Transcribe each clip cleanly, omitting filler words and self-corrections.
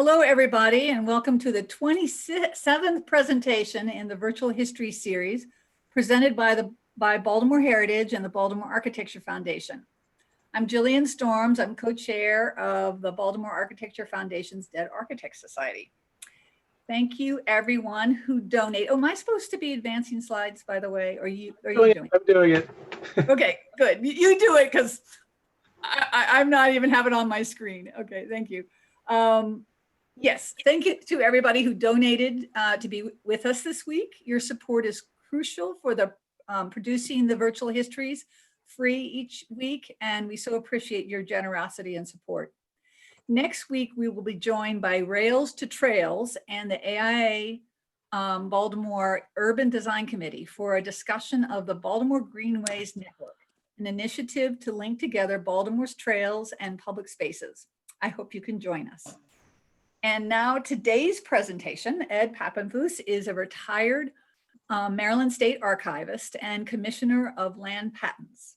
Hello, everybody, and welcome to the 27th presentation in the Virtual History Series presented by Baltimore Heritage and the Baltimore Architecture Foundation. I'm Jillian Storms. I'm co-chair of the Baltimore Architecture Foundation's Dead Architects Society. Thank you, everyone who donate. Oh, am I supposed to be advancing slides, by the way? Or are you doing it? I'm doing it. Okay, good. You do it because I'm not even having it on my screen. Okay, thank you. Yes, thank you to everybody who donated to be with us this week. Your support is crucial for the producing the virtual histories free each week, and we so appreciate your generosity and support. Next week, we will be joined by Rails to Trails and the AIA Baltimore Urban Design Committee for a discussion of the Baltimore Greenways Network, an initiative to link together Baltimore's trails and public spaces. I hope you can join us. And now today's presentation, Ed Papenfuse is a retired Maryland State Archivist and Commissioner of Land Patents.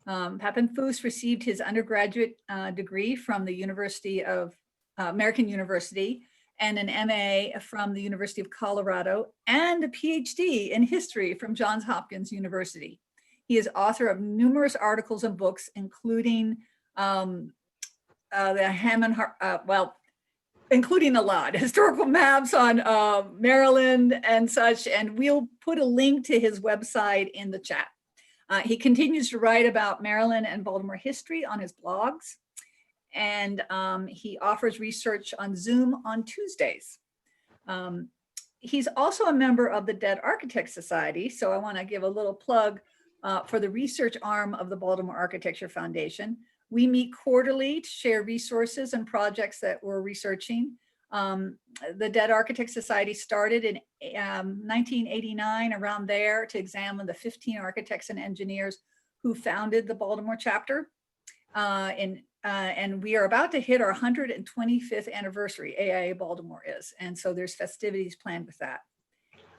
Papenfuse received his undergraduate degree from the University of American University and an MA from the University of Colorado and a PhD in history from Johns Hopkins University. He is author of numerous articles and books, including including a lot, historical maps on Maryland and such, and we'll put a link to his website in the chat. He continues to write about Maryland and Baltimore history on his blogs, and he offers research on Zoom on Tuesdays. He's also a member of the Dead Architects Society, so I want to give a little plug for the research arm of the Baltimore Architecture Foundation. We meet quarterly to share resources and projects that we're researching. The Dead Architects Society started in 1989, around there, to examine the 15 architects and engineers who founded the Baltimore chapter. And we are about to hit our 125th anniversary, AIA Baltimore is. And so there's festivities planned with that.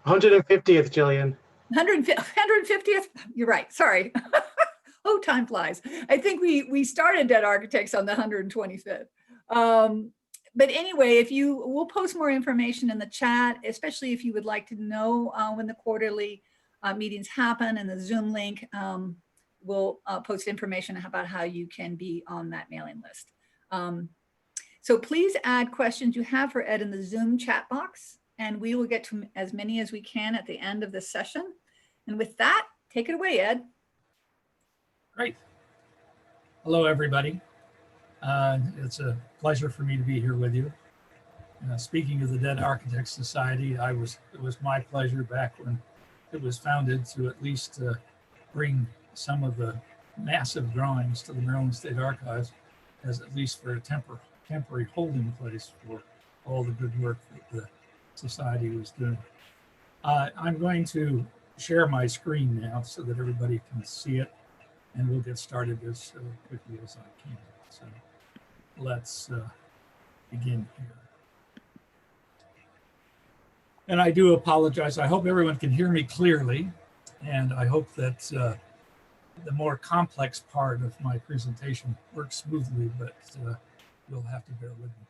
150th, Jillian. 150th? You're right, sorry. Oh, time flies. I think we started Dead Architects on the 125th. But anyway, we'll post more information in the chat, especially if you would like to know when the quarterly meetings happen, and the Zoom link, we'll post information about how you can be on that mailing list. So please add questions you have for Ed in the Zoom chat box, and we will get to as many as we can at the end of the session. And with that, take it away, Ed. Great. Hello, everybody. It's a pleasure for me to be here with you. Speaking of the Dead Architects Society, it was my pleasure back when it was founded to at least bring some of the massive drawings to the Maryland State Archives, as at least for a temporary holding place for all the good work that the society was doing. I'm going to share my screen now so that everybody can see it, and we'll get started as quickly as I can. So let's begin here. And I do apologize. I hope everyone can hear me clearly, and I hope that the more complex part of my presentation works smoothly, but you'll have to bear with me.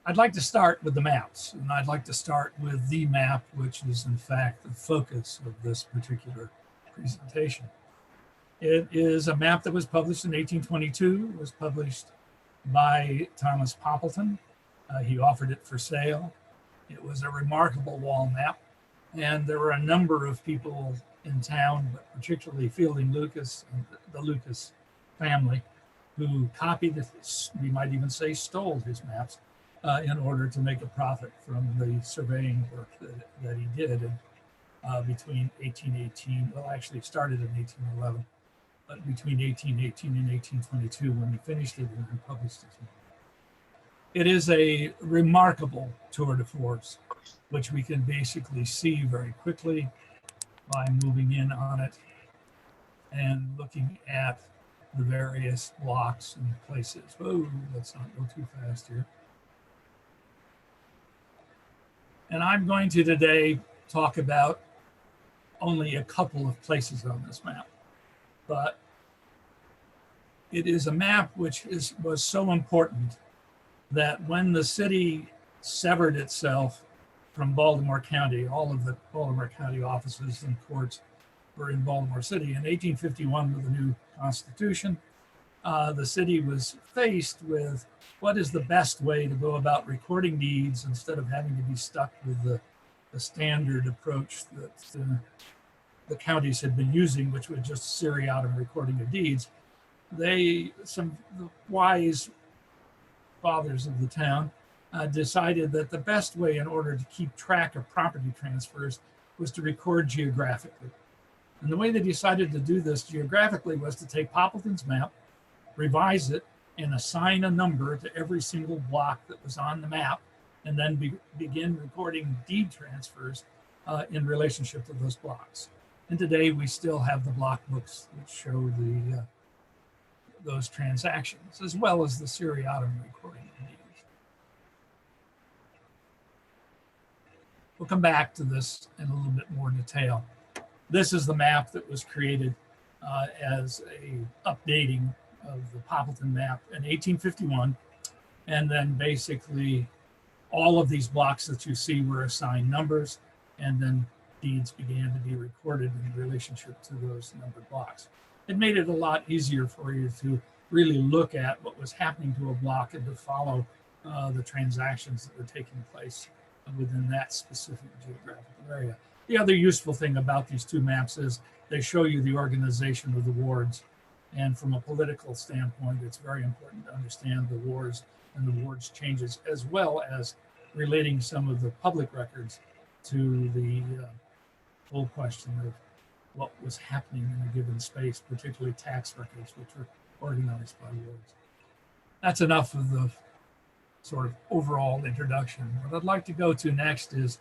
I'd like to start with the maps, and I'd like to start with the map, which is in fact the focus of this particular presentation. It is a map that was published in 1822. It was published by Thomas Poppleton. He offered it for sale. It was a remarkable wall map, and there were a number of people in town, but particularly Fielding Lucas and the Lucas family, who copied it, we might even say stole his maps, in order to make a profit from the surveying work that he did between 1818, well, actually it started in 1811, but between 1818 and 1822, when he finished it and published it. It is a remarkable tour de force, which we can basically see very quickly by moving in on it and looking at the various blocks and places. Oh, let's not go too fast here. And I'm going to today talk about only a couple of places on this map, but it is a map which was so important that when the city severed itself from Baltimore County, all of the Baltimore County offices and courts were in Baltimore City. In 1851, with the new Constitution, the city was faced with what is the best way to go about recording deeds instead of having to be stuck with the standard approach that the counties had been using, which was just seriatim recording of deeds. The wise fathers of the town decided that the best way in order to keep track of property transfers was to record geographically. And the way they decided to do this geographically was to take Poppleton's map, revise it, and assign a number to every single block that was on the map, and then begin recording deed transfers in relationship to those blocks. And today we still have the block books that show those transactions, as well as the seriatim recording of deeds. We'll come back to this in a little bit more detail. This is the map that was created as a updating of the Poppleton map in 1851. And then basically all of these blocks that you see were assigned numbers, and then deeds began to be recorded in relationship to those numbered blocks. It made it a lot easier for you to really look at what was happening to a block and to follow the transactions that were taking place within that specific geographical area. The other useful thing about these two maps is they show you the organization of the wards. And from a political standpoint, it's very important to understand the wards and the wards changes, as well as relating some of the public records to the whole question of what was happening in a given space, particularly tax records, which were organized by wards. That's enough of the sort of overall introduction. What I'd like to go to next is,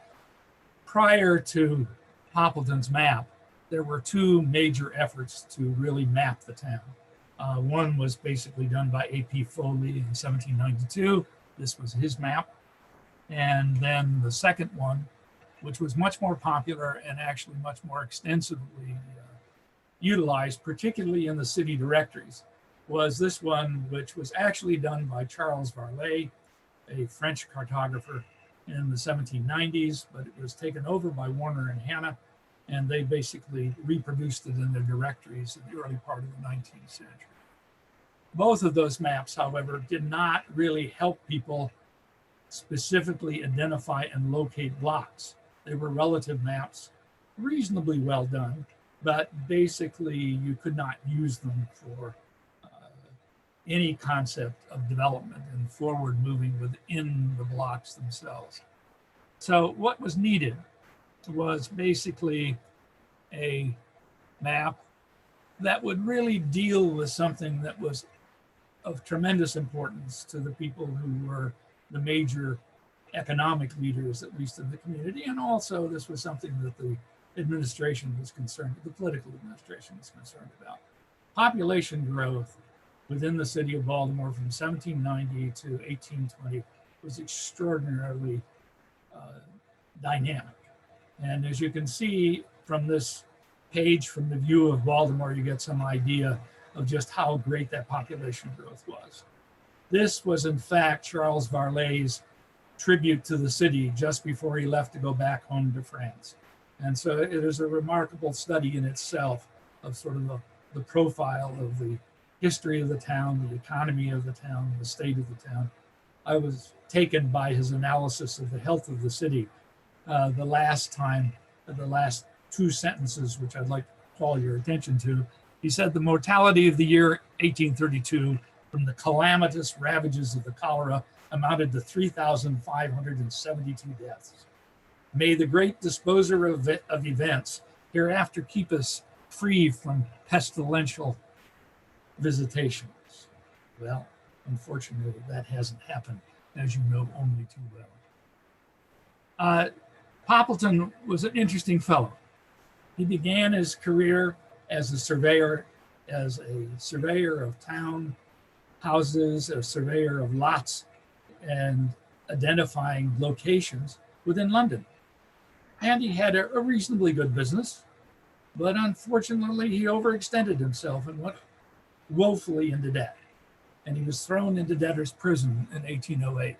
prior to Poppleton's map, there were two major efforts to really map the town. One was basically done by A.P. Foley in 1792. This was his map. And then the second one, which was much more popular and actually much more extensively utilized, particularly in the city directories, was this one, which was actually done by Charles Varlet, a French cartographer in the 1790s, but it was taken over by Warner and Hanna, and they basically reproduced it in their directories in the early part of the 19th century. Both of those maps, however, did not really help people specifically identify and locate blocks. They were relative maps, reasonably well done, but basically you could not use them for any concept of development and forward moving within the blocks themselves. So what was needed was basically a map that would really deal with something that was of tremendous importance to the people who were the major economic leaders, at least in the community. And also this was something that the administration was concerned, the political administration was concerned about. Population growth within the city of Baltimore from 1790 to 1820 was extraordinarily dynamic. And as you can see from this page, from the view of Baltimore, you get some idea of just how great that population growth was. This was in fact Charles Varlet's tribute to the city just before he left to go back home to France. And so it is a remarkable study in itself of sort of the profile of the history of the town, the economy of the town, the state of the town. I was taken by his analysis of the health of the city. The last two sentences, which I'd like to call your attention to, he said the mortality of the year 1832 from the calamitous ravages of the cholera amounted to 3,572 deaths. May the great disposer of events hereafter keep us free from pestilential visitations. Well, unfortunately, that hasn't happened, as you know only too well. Poppleton was an interesting fellow. He began his career as a surveyor of town houses, a surveyor of lots, and identifying locations within London. And he had a reasonably good business, but unfortunately he overextended himself and went woefully into debt. and he was thrown into debtor's prison in 1808.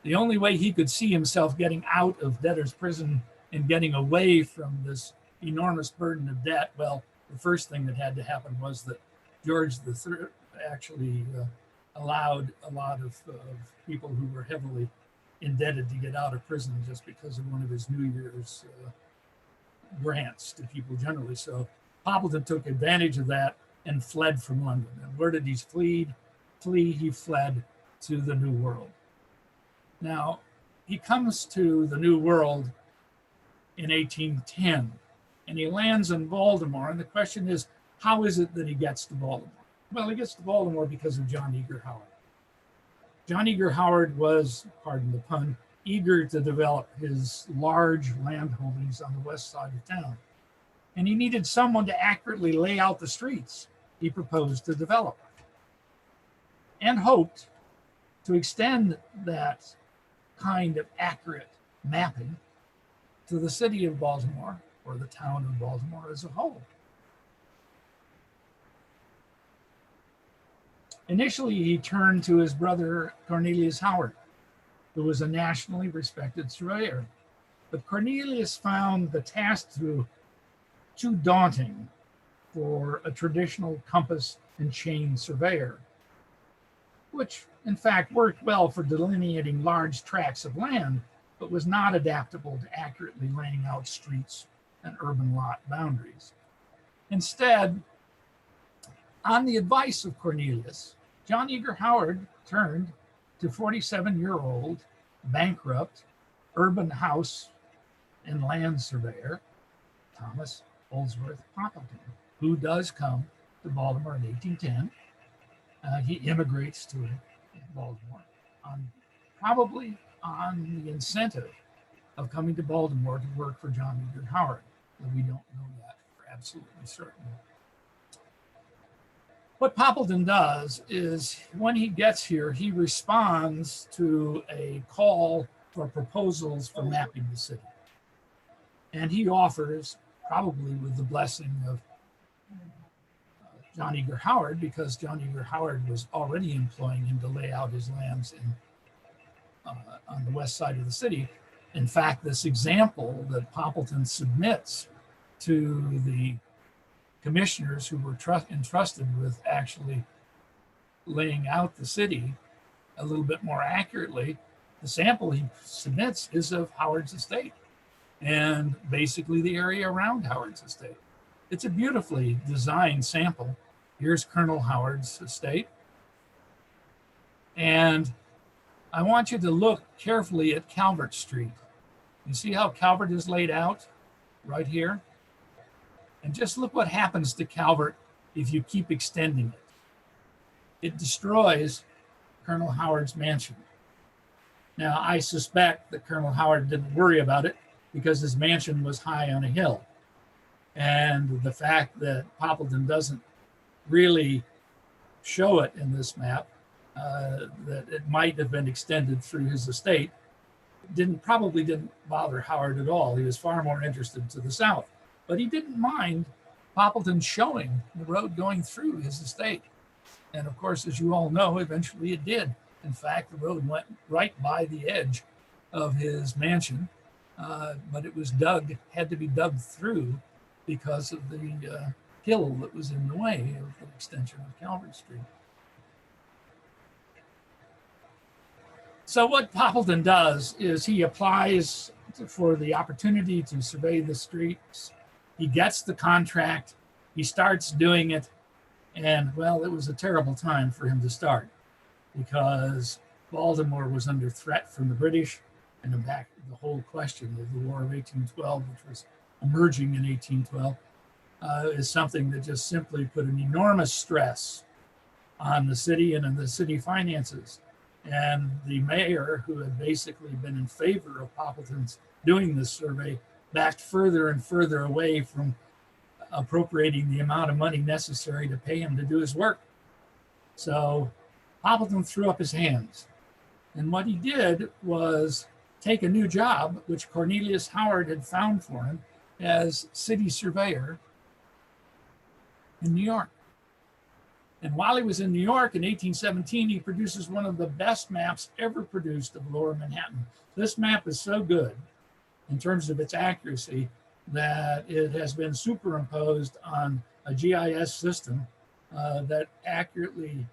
The only way he could see himself getting out of debtor's prison and getting away from this enormous burden of debt, well, the first thing that had to happen was that George III actually allowed a lot of people who were heavily indebted to get out of prison just because of one of his New Year's grants to people generally. So Poppleton took advantage of that and fled from London. And where did he flee? He fled to the New World. Now, he comes to the New World in 1810, and he lands in Baltimore. And the question is, how is it that he gets to Baltimore? Well, he gets to Baltimore because of John Eager Howard. John Eager Howard was, pardon the pun, eager to develop his large land holdings on the west side of town. And he needed someone to accurately lay out the streets he proposed to develop, and hoped to extend that kind of accurate mapping to the city of Baltimore, or the town of Baltimore as a whole. Initially, he turned to his brother Cornelius Howard, who was a nationally respected surveyor. But Cornelius found the task too daunting for a traditional compass and chain surveyor, which in fact worked well for delineating large tracts of land, but was not adaptable to accurately laying out streets and urban lot boundaries. Instead, on the advice of Cornelius, John Eager Howard turned to 47-year-old bankrupt urban house and land surveyor Thomas Poppleton, who does come to Baltimore in 1810. He immigrates to Baltimore probably on the incentive of coming to Baltimore to work for John Eager Howard. But we don't know that for absolutely certain. What Poppleton does is when he gets here, he responds to a call for proposals for mapping the city. And he offers, probably with the blessing of John Eager Howard, because John Eager Howard was already employing him to lay out his lands on the west side of the city. In fact, this example that Poppleton submits to the commissioners who were entrusted with actually laying out the city a little bit more accurately, the sample he submits is of Howard's estate and basically the area around Howard's estate. It's a beautifully designed sample. Here's Colonel Howard's estate. And I want you to look carefully at Calvert Street. You see how Calvert is laid out right here? And just look what happens to Calvert if you keep extending it. It destroys Colonel Howard's mansion. Now, I suspect that Colonel Howard didn't worry about it because his mansion was high on a hill. And the fact that Poppleton doesn't really show it in this map, that it might have been extended through his estate, probably didn't bother Howard at all. He was far more interested to the south. But he didn't mind Poppleton showing the road going through his estate. And of course, as you all know, eventually it did. In fact, the road went right by the edge of his mansion, but it was had to be dug through because of the hill that was in the way of the extension of Calvert Street. So what Poppleton does is he applies for the opportunity to survey the streets. He gets the contract, he starts doing it, and well, it was a terrible time for him to start because Baltimore was under threat from the British, and the whole question of the War of 1812, which was emerging in 1812, is something that just simply put an enormous stress on the city and on the city finances. And the mayor, who had basically been in favor of Poppleton's doing this survey, backed further and further away from appropriating the amount of money necessary to pay him to do his work. So Poppleton threw up his hands. And what he did was take a new job, which Cornelius Howard had found for him as city surveyor in New York. And while he was in New York in 1817, he produces one of the best maps ever produced of Lower Manhattan. This map is so good in terms of its accuracy that it has been superimposed on a GIS system that accurately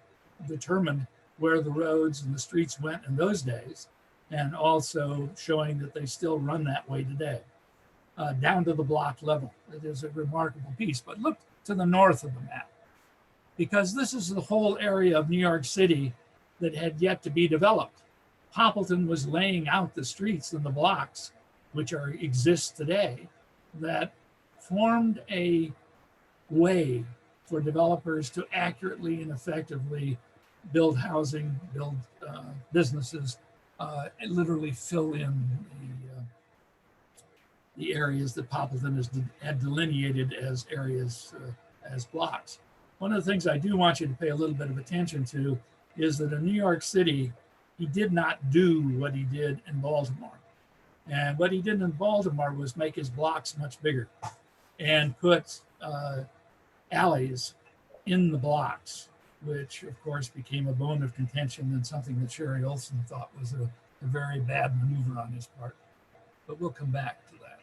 determined where the roads and the streets went in those days, and also showing that they still run that way today, down to the block level. It is a remarkable piece. But look to the north of the map, because this is the whole area of New York City that had yet to be developed. Poppleton was laying out the streets and the blocks, which exist today, that formed a way for developers to accurately and effectively build housing, build businesses, and literally fill in the areas that Poppleton had delineated as areas, as blocks. One of the things I do want you to pay a little bit of attention to is that in New York City, he did not do what he did in Baltimore. And what he did in Baltimore was make his blocks much bigger and put alleys in the blocks, which of course became a bone of contention and something that Sherry Olson thought was a very bad maneuver on his part. But we'll come back to that.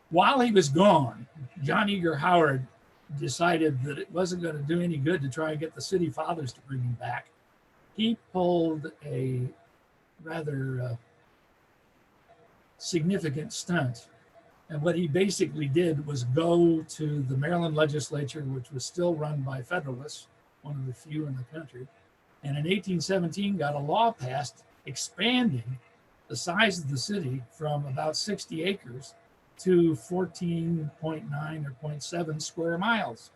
While he was gone, John Eager Howard decided that it wasn't going to do any good to try and get the city fathers to bring him back. He pulled a rather significant stunt. And what he basically did was go to the Maryland legislature, which was still run by Federalists, one of the few in the country, and in 1817 got a law passed expanding the size of the city from about 60 acres to 14.9 or 0.7 square miles.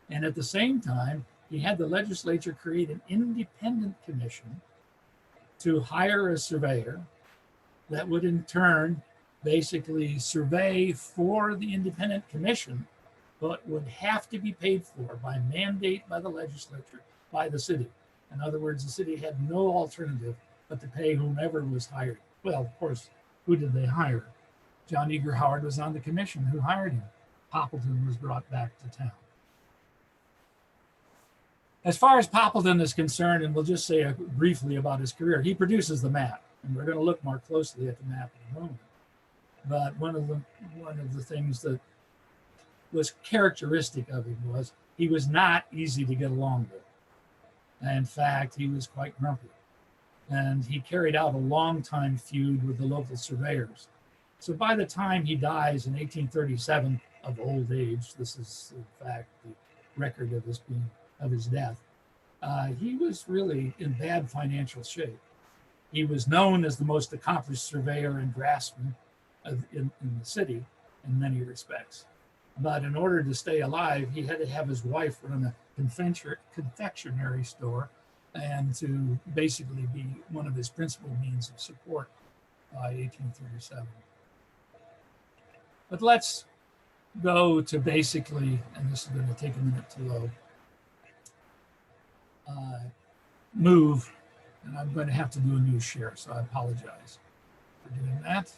And at the same time, he had the legislature create an independent commission to hire a surveyor that would in turn basically survey for the independent commission, but would have to be paid for by mandate by the legislature, by the city. In other words, the city had no alternative but to pay whomever was hired. Well, of course, who did they hire? John Eager Howard was on the commission who hired him. Poppleton was brought back to town. As far as Poppleton is concerned, and we'll just say briefly about his career, he produces the map, and we're going to look more closely at the map in a moment. But one of the things that was characteristic of him was he was not easy to get along with. In fact, he was quite grumpy. And he carried out a long-time feud with the local surveyors. So by the time he dies in 1837 of old age, this is in fact the record of his death, he was really in bad financial shape. He was known as the most accomplished surveyor and draftsman in the city in many respects. But in order to stay alive, he had to have his wife run a confectionery store and to basically be one of his principal means of support by 1837. But let's go to basically, and this is going to take a minute to load, move, and I'm going to have to do a new share, so I apologize for doing that.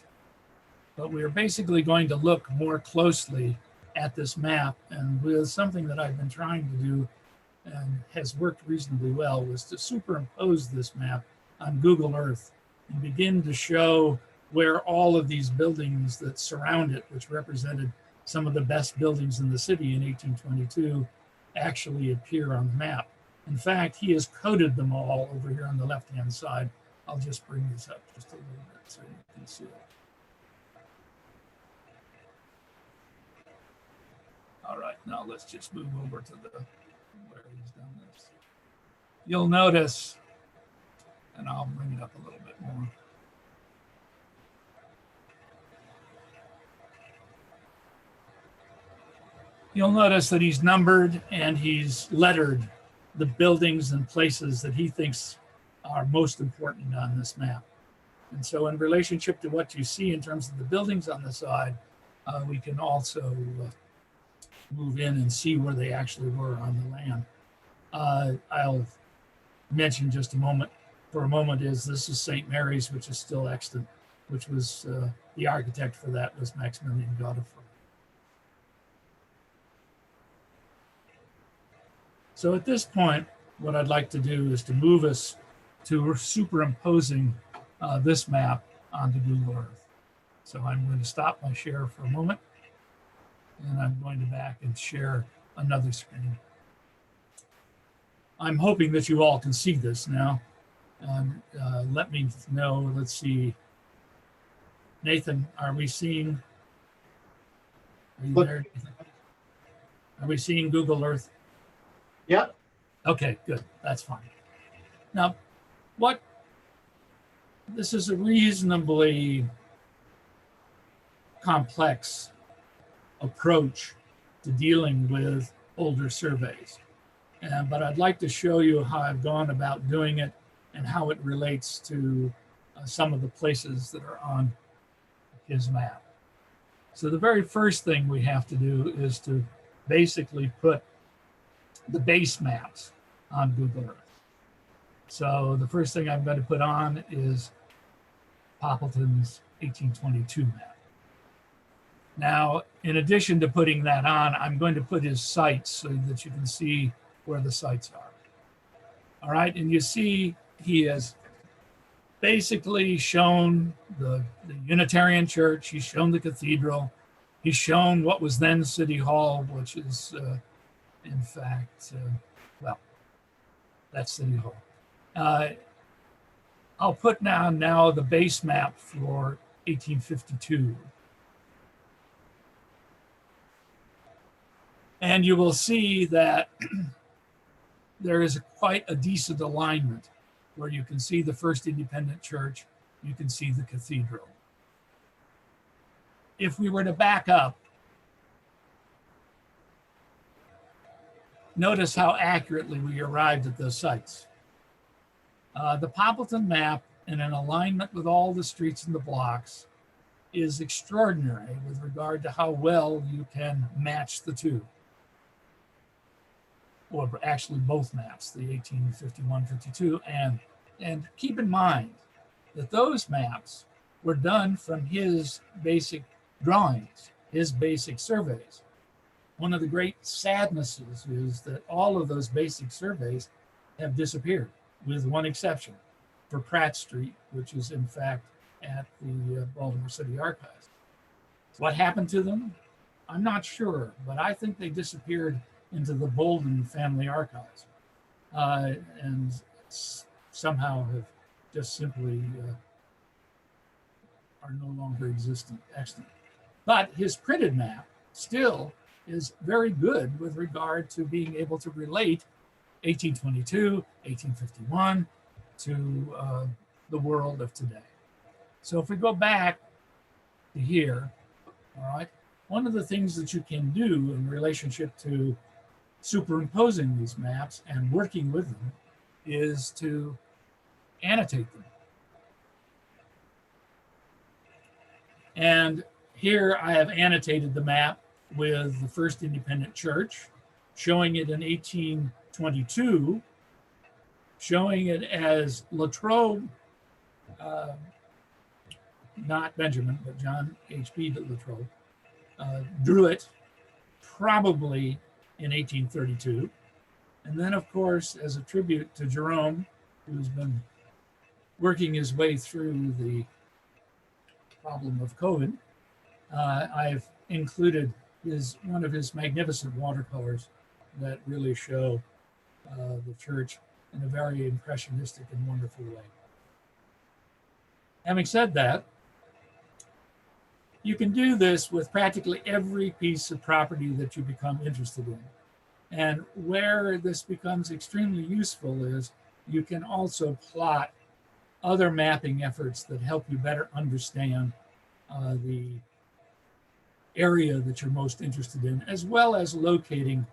But we're basically going to look more closely at this map, and with something that I've been trying to do and has worked reasonably well was to superimpose this map on Google Earth and begin to show where all of these buildings that surround it, which represented some of the best buildings in the city in 1822, actually appear on the map. In fact, he has coded them all over here on the left-hand side. I'll just bring this up just a little bit so you can see it. All right, now let's just move over to where he's done this. You'll notice, and I'll bring it up a little bit more. You'll notice that he's numbered and he's lettered the buildings and places that he thinks are most important on this map. And so in relationship to what you see in terms of the buildings on the side, we can also move in and see where they actually were on the land. I'll mention just for a moment is this is St. Mary's, which is still extant, which was the architect for that was Maximilian Godefroy. So at this point, what I'd like to do is to move us to superimposing this map onto Google Earth. So I'm going to stop my share for a moment, and I'm going to back and share another screen. I'm hoping that you all can see this now. Let me know. Let's see. Nathan, are we seeing? Are you there? Are we seeing Google Earth? Yep. Okay, good. That's fine. Now, this is a reasonably complex approach to dealing with older surveys. But I'd like to show you how I've gone about doing it and how it relates to some of the places that are on his map. So the very first thing we have to do is to basically put the base maps on Google Earth. So the first thing I'm going to put on is Poppleton's 1822 map. Now, in addition to putting that on, I'm going to put his sites so that you can see where the sites are. All right, and you see he has basically shown the Unitarian Church, he's shown the cathedral, he's shown what was then City Hall, which is, in fact, well, that's City Hall. I'll put now the base map for 1852. And you will see that there is quite a decent alignment where you can see the first independent church, you can see the cathedral. If we were to back up, notice how accurately we arrived at those sites. The Poppleton map, in an alignment with all the streets and the blocks, is extraordinary with regard to how well you can match the two. Or actually both maps, the 1851-52, and keep in mind that those maps were done from his basic drawings, his basic surveys. One of the great sadnesses is that all of those basic surveys have disappeared, with one exception, for Pratt Street, which is in fact at the Baltimore City Archives. What happened to them? I'm not sure, but I think they disappeared into the Bolden family archives and somehow have just simply are no longer extant. But his printed map still is very good with regard to being able to relate 1822, 1851 to the world of today. So if we go back to here, all right, one of the things that you can do in relationship to superimposing these maps and working with them is to annotate them. And here I have annotated the map with the first independent church, showing it in 1822, showing it as Latrobe, not Benjamin, but John H.B. Latrobe, drew it probably in 1832. And then, of course, as a tribute to Jerome, who's been working his way through the problem of COVID, I've included one of his magnificent watercolors that really show the church in a very impressionistic and wonderful way. Having said that, you can do this with practically every piece of property that you become interested in. And where this becomes extremely useful is you can also plot other mapping efforts that help you better understand the area that you're most interested in, as well as locating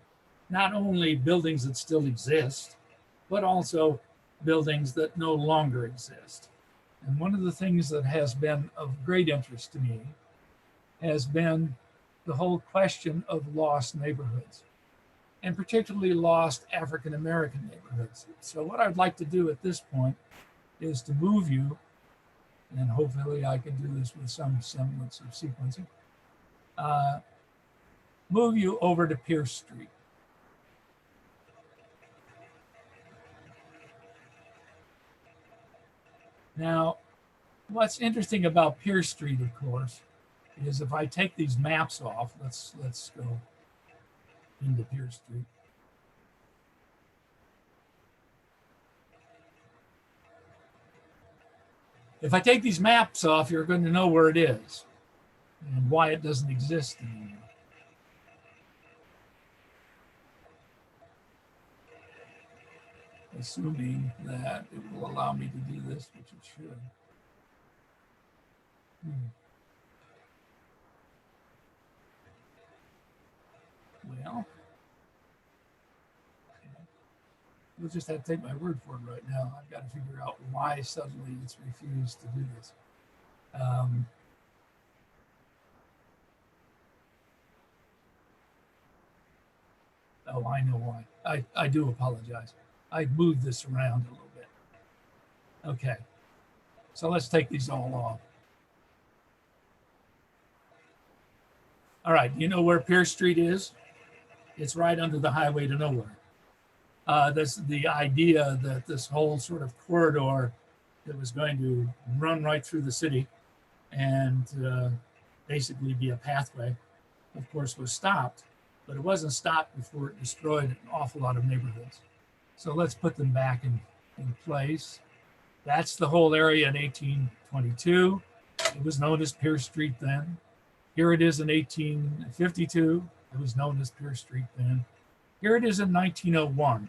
not only buildings that still exist, but also buildings that no longer exist. And one of the things that has been of great interest to me has been the whole question of lost neighborhoods, and particularly lost African-American neighborhoods. So what I'd like to do at this point is to move you, and hopefully I can do this with some semblance of sequencing, move you over to Pier Street. Now, what's interesting about Pier Street, of course, is if I take these maps off, let's go into Pier Street. If I take these maps off, you're going to know where it is and why it doesn't exist anymore. Assuming that it will allow me to do this, which it should. Well, we'll just have to take my word for it right now. I've got to figure out why suddenly it's refused to do this. Oh, I know why. I do apologize. I moved this around a little bit. Okay, so let's take these all off. All right, you know where Pier Street is? It's right under the highway to nowhere. That's the idea that this whole sort of corridor that was going to run right through the city and basically be a pathway, of course, was stopped, but it wasn't stopped before it destroyed an awful lot of neighborhoods. So let's put them back in place. That's the whole area in 1822. It was known as Pier Street then. Here it is in 1852. It was known as Pier Street then. Here it is in 1901.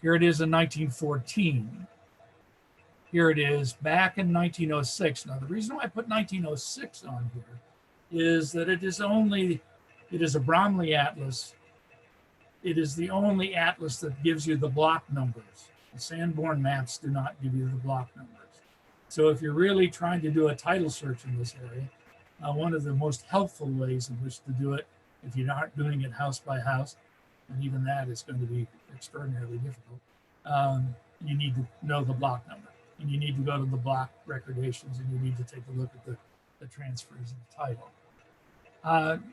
Here it is in 1914. Here it is back in 1906. Now, the reason why I put 1906 on here is that it is a Bromley atlas. It is the only atlas that gives you the block numbers. The Sanborn maps do not give you the block numbers. So if you're really trying to do a title search in this area, one of the most helpful ways in which to do it, if you're not doing it house by house, and even that is going to be extraordinarily difficult, you need to know the block number. And you need to go to the block recordations, and you need to take a look at the transfers of the title.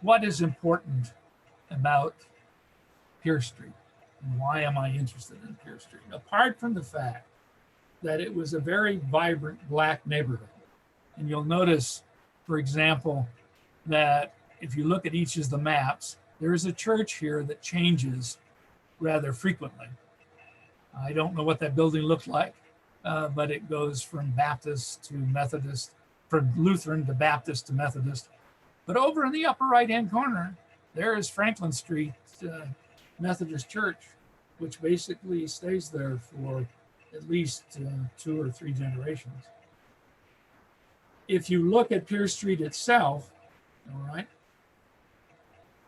What is important about Pier Street, and why am I interested in Pier Street? Apart from the fact that it was a very vibrant Black neighborhood, and you'll notice, for example, that if you look at each of the maps, there is a church here that changes rather frequently. I don't know what that building looked like, but it goes from Baptist to Methodist, from Lutheran to Baptist to Methodist. But over in the upper right-hand corner, there is Franklin Street Methodist Church, which basically stays there for at least 2 or 3 generations. If you look at Pier Street itself, all right,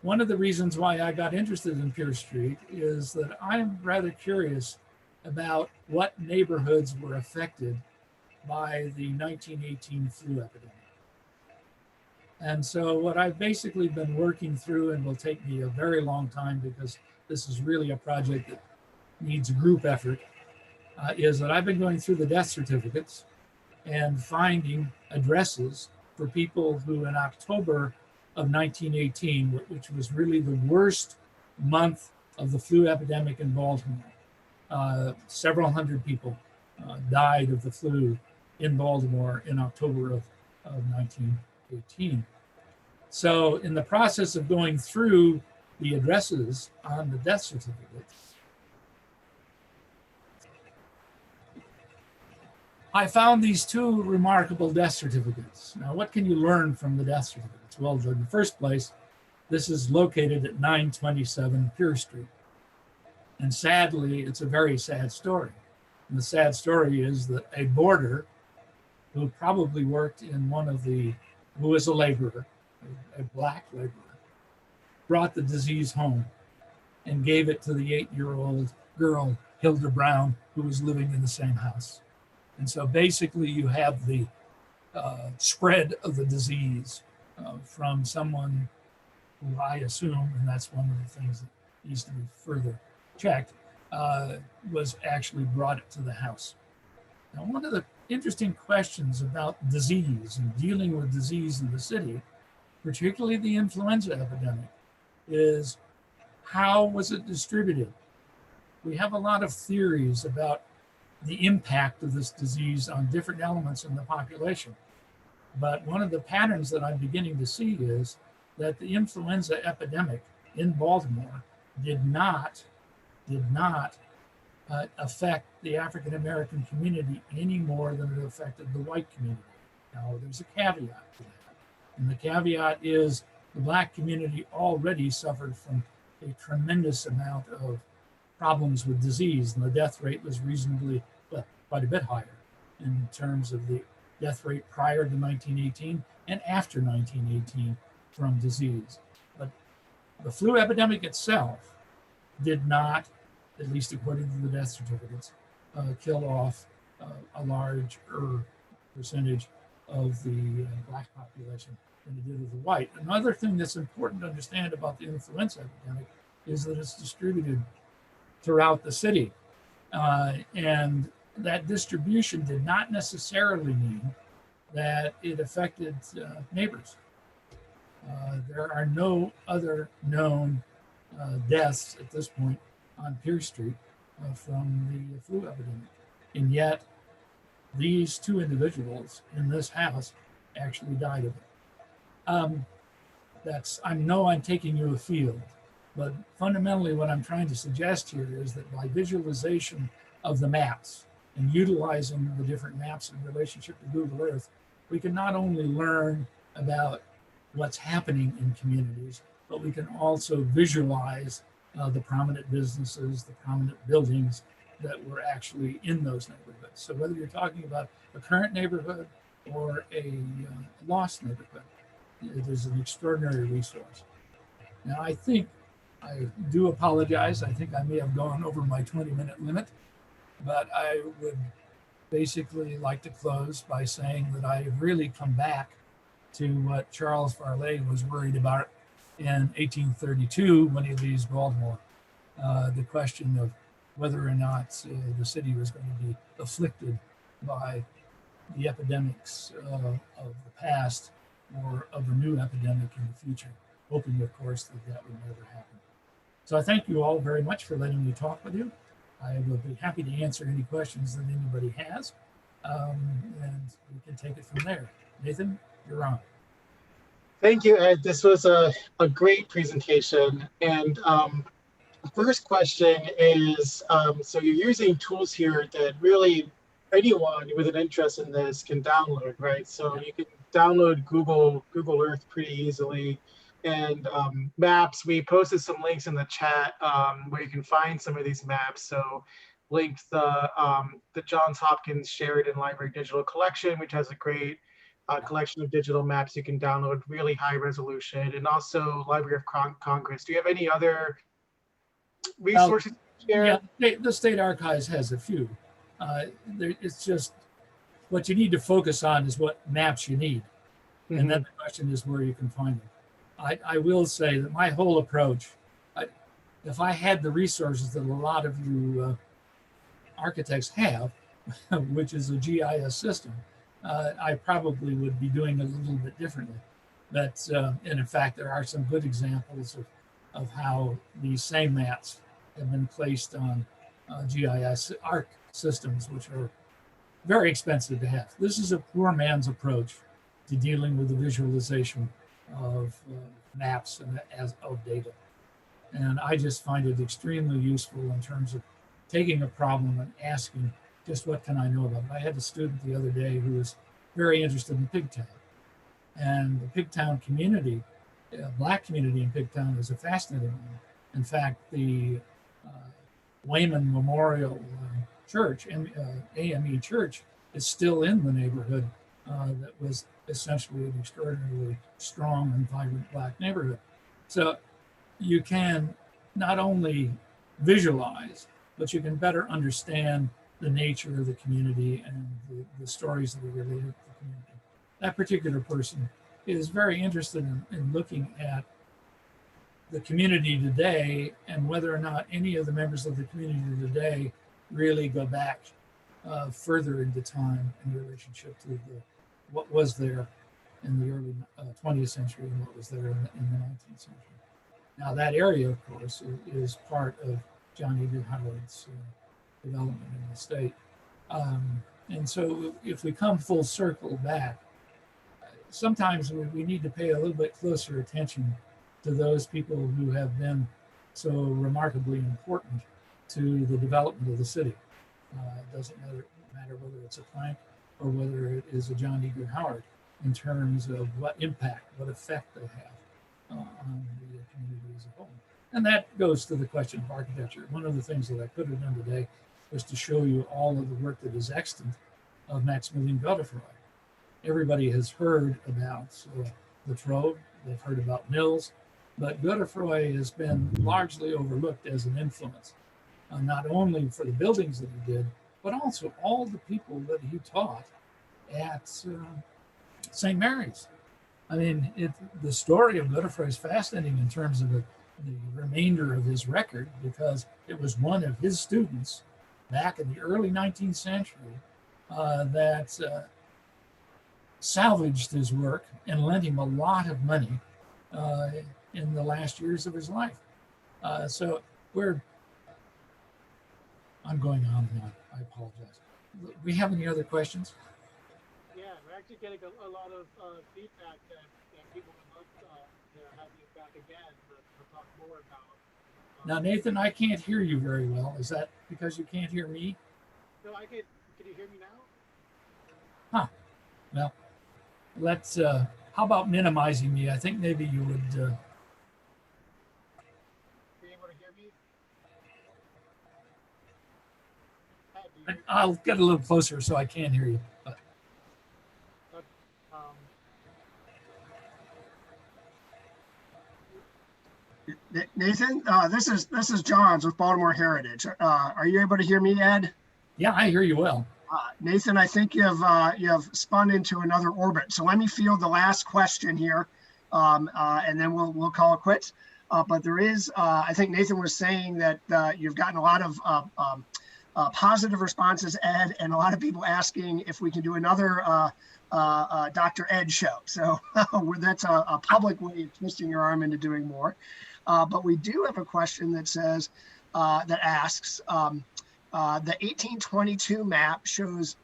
one of the reasons why I got interested in Pier Street is that I'm rather curious about what neighborhoods were affected by the 1918 flu epidemic. And so what I've basically been working through, and will take me a very long time because this is really a project that needs a group effort, is that I've been going through the death certificates and finding addresses for people who in October of 1918, which was really the worst month of the flu epidemic in Baltimore, several hundred people died of the flu in Baltimore in October of 1918. So in the process of going through the addresses on the death certificates, I found these 2 remarkable death certificates. Now, what can you learn from the death certificates? Well, in the first place, this is located at 927 Pier Street. And sadly, it's a very sad story. And the sad story is that a boarder who probably worked in who was a laborer, a Black laborer, brought the disease home and gave it to the 8-year-old girl, Hilda Brown, who was living in the same house. And so basically you have the spread of the disease from someone who I assume, and that's one of the things that needs to be further checked, was actually brought it to the house. Now, one of the interesting questions about disease and dealing with disease in the city, particularly the influenza epidemic, is how was it distributed? We have a lot of theories about the impact of this disease on different elements in the population. But one of the patterns that I'm beginning to see is that the influenza epidemic in Baltimore did not affect the African American community any more than it affected the white community. Now, there's a caveat to that. And the caveat is the Black community already suffered from a tremendous amount of problems with disease, and the death rate was reasonably, well, quite a bit higher in terms of the death rate prior to 1918 and after 1918 from disease. But the flu epidemic itself did not, at least according to the death certificates, kill off a larger percentage of the Black population than it did of the white. Another thing that's important to understand about the influenza epidemic is that it's distributed throughout the city. And that distribution did not necessarily mean that it affected neighbors. There are no other known deaths at this point on Pier Street from the flu epidemic. And yet, these two individuals in this house actually died of it. I know I'm taking you afield, but fundamentally what I'm trying to suggest here is that by visualization of the maps and utilizing the different maps in relationship to Google Earth, we can not only learn about what's happening in communities, but we can also visualize the prominent businesses, the prominent buildings that were actually in those neighborhoods. So whether you're talking about a current neighborhood or a lost neighborhood, it is an extraordinary resource. Now, I do apologize. I think I may have gone over my 20-minute limit, but I would basically like to close by saying that I've really come back to what Charles Varley was worried about in 1832 when he leaves Baltimore, the question of whether or not the city was going to be afflicted by the epidemics of the past or of a new epidemic in the future, hoping, of course, that would never happen. So I thank you all very much for letting me talk with you. I will be happy to answer any questions that anybody has, and we can take it from there. Nathan, you're on. Thank you, Ed. This was a great presentation. And the first question is, so you're using tools here that really anyone with an interest in this can download, right? So you can download Google Earth pretty easily. And maps, we posted some links in the chat where you can find some of these maps. So linked the Johns Hopkins Sheridan Library Digital Collection, which has a great collection of digital maps you can download, really high resolution, and also Library of Congress. Do you have any other resources to share? Yeah, the State Archives has a few. It's just what you need to focus on is what maps you need. Mm-hmm. And then the question is where you can find them. I will say that my whole approach, if I had the resources that a lot of you architects have, which is a GIS system, I probably would be doing it a little bit differently. But, and in fact, there are some good examples of how these same maps have been placed on GIS ARC systems, which are very expensive to have. This is a poor man's approach to dealing with the visualization of maps and of data. And I just find it extremely useful in terms of taking a problem and asking, just what can I know about it? I had a student the other day who was very interested in Pigtown. And the Pigtown community, Black community in Pigtown, is a fascinating one. In fact, the Wayman Memorial Church, AME Church, is still in the neighborhood that was essentially an extraordinarily strong and vibrant Black neighborhood. So you can not only visualize, but you can better understand the nature of the community and the stories that are related to the community. That particular person is very interested in looking at the community today and whether or not any of the members of the community today really go back further into time in relationship to what was there in the early 20th century and what was there in the 19th century. Now that area, of course, is part of John Edgar Howard's development in the state. And so if we come full circle back, sometimes we need to pay a little bit closer attention to those people who have been so remarkably important to the development of the city. It doesn't matter whether it's a Plank or whether it is a John D. Howard, in terms of what impact, what effect they have on the community as a whole. And that goes to the question of architecture. One of the things that I could have done today was to show you all of the work that is extant of Maximilian Godefroy. Everybody has heard about the Trove, they've heard about Mills, but Godefroy has been largely overlooked as an influence, not only for the buildings that he did, but also all the people that he taught at St. Mary's. I mean, the story of Godefroy is fascinating in terms of the remainder of his record, because it was one of his students back in the early 19th century that salvaged his work and lent him a lot of money in the last years of his life. So I'm going on and on. I apologize. Do we have any other questions? Yeah, we're actually getting a lot of feedback that people would love to have you back again to talk more about. Now, Nathan, I can't hear you very well. Is that because you can't hear me? No, I can. Can you hear me now? Huh. Well, let's, how about minimizing me? I think maybe you would. Are you able to hear me? I'll get a little closer so I can hear you. But. Nathan, this is Johns with Baltimore Heritage. Are you able to hear me, Ed? Yeah, I hear you well. Nathan, I think you've spun into another orbit. So let me field the last question here, and then we'll call it quits. But there is, I think Nathan was saying that you've gotten a lot of positive responses, Ed, and a lot of people asking if we can do another Dr. Ed show. So that's a public way of twisting your arm into doing more. But we do have a question that says, that asks, the 1822 map shows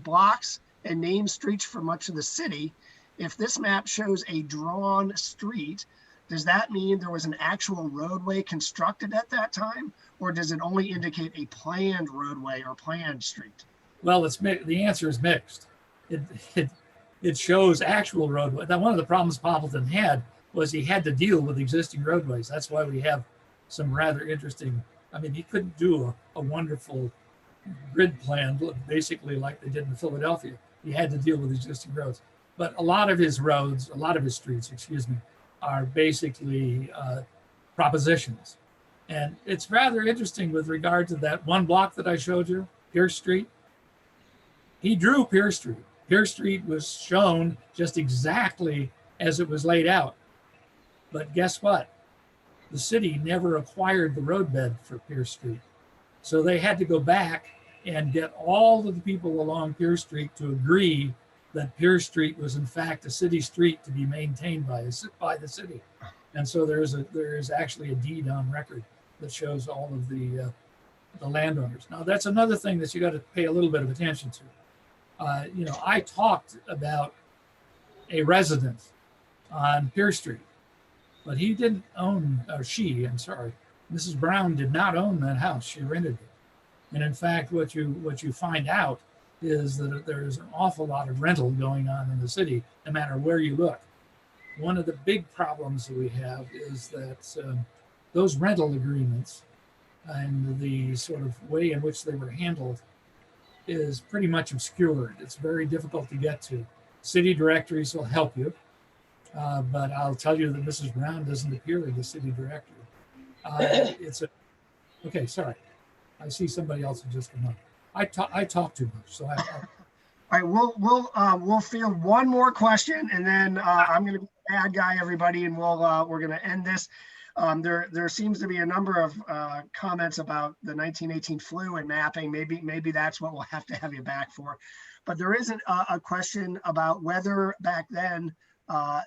blocks and named streets for much of the city. If this map shows a drawn street, does that mean there was an actual roadway constructed at that time? Or does it only indicate a planned roadway or planned street? Well, the answer is mixed. It shows actual roadway. Now, one of the problems Poppleton had was he had to deal with existing roadways. That's why we have some rather interesting, I mean, he couldn't do a wonderful grid plan, basically like they did in Philadelphia. He had to deal with existing roads. But a lot of his roads, a lot of his streets, excuse me, are basically propositions. And it's rather interesting with regard to that one block that I showed you, Pier Street. He drew Pier Street. Pier Street was shown just exactly as it was laid out. But guess what? The city never acquired the roadbed for Pier Street. So they had to go back and get all of the people along Pier Street to agree that Pier Street was in fact a city street to be maintained by the city. And so there is actually a deed on record that shows all of the landowners. Now that's another thing that you got to pay a little bit of attention to. I talked about a residence on Pier Street, but he didn't own, or she, I'm sorry, Mrs. Brown did not own that house. She rented it. And in fact, what you find out is that there's an awful lot of rental going on in the city, no matter where you look. One of the big problems that we have is that those rental agreements and the sort of way in which they were handled is pretty much obscured. It's very difficult to get to. City directories will help you, but I'll tell you that Mrs. Brown doesn't appear in the city directory. Okay, sorry. I see somebody else who just come up. I talk too much, so all right, we'll field one more question, and then I'm going to be the bad guy, everybody, and we're going to end this. There seems to be a number of comments about the 1918 flu and mapping. Maybe that's what we'll have to have you back for. But there is a question about whether back then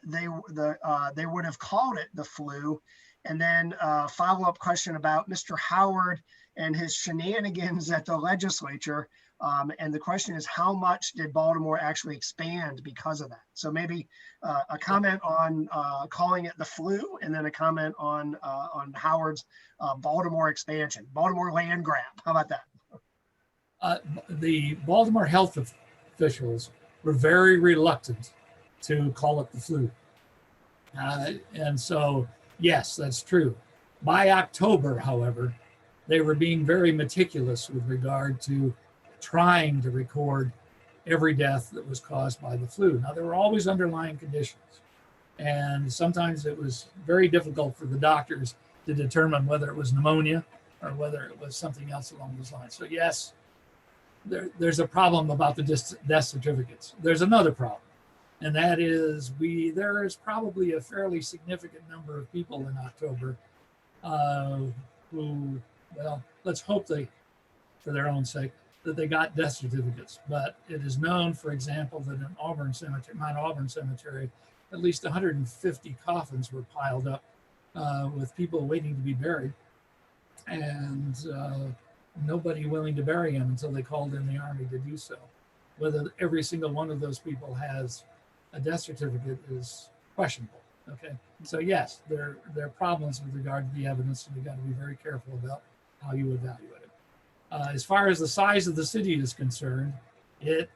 they would have called it the flu, and then a follow-up question about Mr. Howard and his shenanigans at the legislature And the question is, how much did Baltimore actually expand because of that? So maybe a comment on calling it the flu, and then a comment on Howard's Baltimore expansion, Baltimore land grab. How about that? The Baltimore health officials were very reluctant to call it the flu. And so, yes, that's true. By October, however, they were being very meticulous with regard to trying to record every death that was caused by the flu. Now, there were always underlying conditions, and sometimes it was very difficult for the doctors to determine whether it was pneumonia or whether it was something else along those lines. So yes, there's a problem about the death certificates. There's another problem, and that is there is probably a fairly significant number of people in October who, well, let's hope they, for their own sake, that they got death certificates. But it is known, for example, that in Mount Auburn Cemetery, at least 150 coffins were piled up with people waiting to be buried, and nobody willing to bury him until they called in the army to do so. Whether every single one of those people has a death certificate is questionable. Okay, so yes, there are problems with regard to the evidence, and you've got to be very careful about how you evaluate it. As far as the size of the city is concerned, the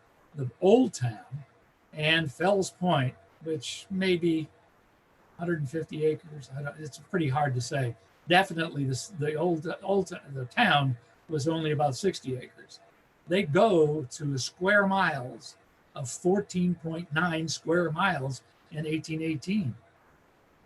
Old Town and Fells Point, which may be 150 acres, it's pretty hard to say. Definitely, the town was only about 60 acres. They go to square miles of 14.9 square miles in 1818.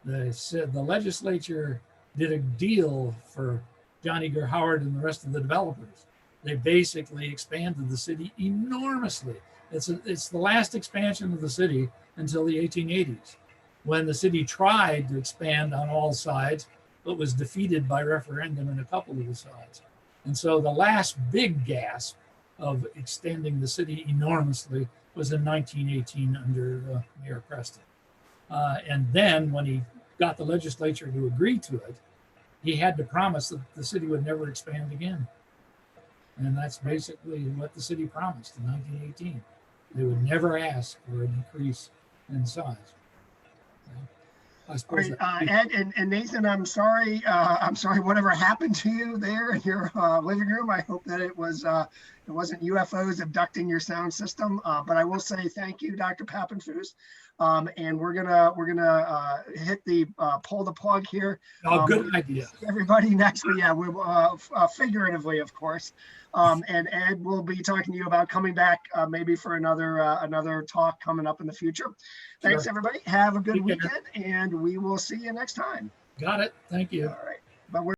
The legislature did a deal for Johnny Ger Howard and the rest of the developers. They basically expanded the city enormously. It's the last expansion of the city until the 1880s, when the city tried to expand on all sides, but was defeated by referendum in a couple of the sides. And so the last big gasp of extending the city enormously was in 1918 under Mayor Preston. And then when he got the legislature to agree to it, he had to promise that the city would never expand again. And that's basically what the city promised in 1918. They would never ask for an increase in size. I suppose Ed and Nathan, I'm sorry whatever happened to you there in your living room. I hope that it wasn't UFOs abducting your sound system. But I will say thank you, Dr. Papenfuse. And we're gonna hit the pull the plug here. Good idea. Everybody next week, yeah, we figuratively, of course. And Ed will be talking to you about coming back maybe for another talk coming up in the future. Thanks, Sure. everybody. Have a good weekend, and we will see you next time. Got it. Thank you. All right. But we're